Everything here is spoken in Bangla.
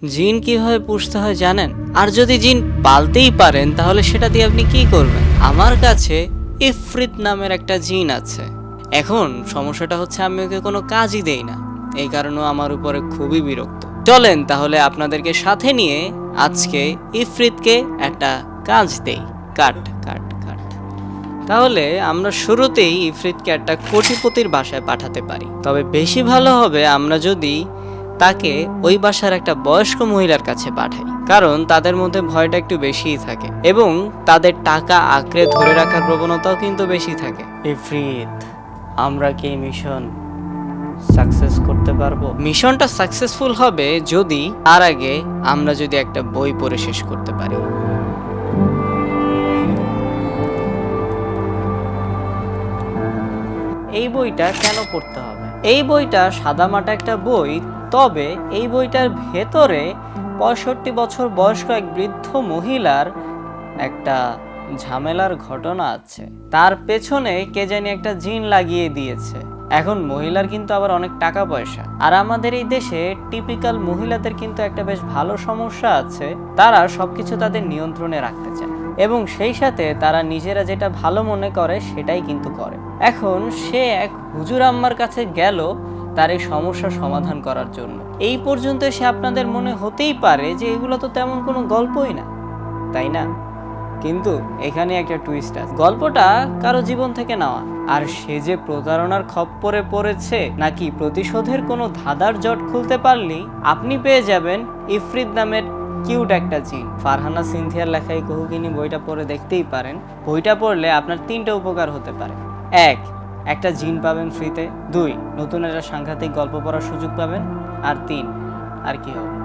জিন কিভাবে পুষতে হয় জানেন? আর যদি জিন পালতেই পারেন তাহলে সেটা দিয়ে আপনি কি করবেন? আমার কাছে ইফরিত নামের একটা জিন আছে। এখন সমস্যাটা হচ্ছে আমি ওকে কোনো কাজই দেই না, এই কারণেও আমার উপরে খুবই বিরক্ত। চলেন তাহলে আপনাদেরকে সাথে নিয়ে আজকে ইফরিতকে একটা কাজ দেই। কাট কাট কাট। তাহলে আমরা শুরুতেই ইফরিতকে একটা কোটিপতির বাসায় পাঠাতে পারি। তবে বেশি ভালো হবে আমরা যদি তাকে ওই বাসার একটা বয়স্ক মহিলার কাছে পাঠাই, কারণ তাদের মধ্যে ভয়টা একটু বেশিই থাকে এবং তাদের টাকা আঁকড়ে ধরে রাখার প্রবণতাও কিন্তু বেশি থাকে। ইফরিত, আমরা কি মিশন সাকসেস করতে পারবো? মিশনটা সাকসেসফুল হবে যদি তার আগে আমরা যদি একটা বই পড়ে শেষ করতে পারি। এই বইটা কেন পড়তে হবে? এই বইটা সাদামাটা একটা বই, তবে এই বইটার ভেতরে 65 বছর বয়স্ক এক বৃদ্ধ মহিলার একটা ঝামেলার ঘটনা আছে। তার পেছনে কে জানি একটা জিন লাগিয়ে দিয়েছে। এখন মহিলার কিন্তু আবার অনেক টাকা পয়সা, আর আমাদের এই দেশে টিপিক্যাল মহিলাদের কিন্তু একটা বেশ ভালো সমস্যা আছে, তারা সবকিছু তাদের নিয়ন্ত্রণে রাখতে চায় এবং সেই সাথে তারা নিজেরা যেটা ভালো মনে করে সেটাই কিন্তু করে। এখন সে এক হুজুর আম্মার কাছে গেল তার এই সমস্যার সমাধান করার জন্য। এই পর্যন্ত সে আপনাদের মনে হতেই পারে যে এগুলো তো তেমন কোনো গল্পই না, তাই না? কিন্তু এখানে একটা টুইস্ট আছে। গল্পটা কারো জীবন থেকে নেওয়া, আর সে যে প্রতারণার খপ্পরে পড়েছে নাকি প্রতিশোধের কোনো ধাঁধার জট খুলতে পারলেই আপনি পেয়ে যাবেন ইফরিত নামের কিউট একটা জিন। ফারহানা সিনথিয়ার লেখা এই কুহুকিনী বইটা পড়ে দেখতেই পারেন। বইটা পড়লে আপনার 3টে উপকার হতে পারে। 1, একটা জিন পাবেন ফ্রিতে। 2, নতুন একটা সাংঘাতিক গল্প পড়ার সুযোগ পাবেন। আর 3, আর কি হবে?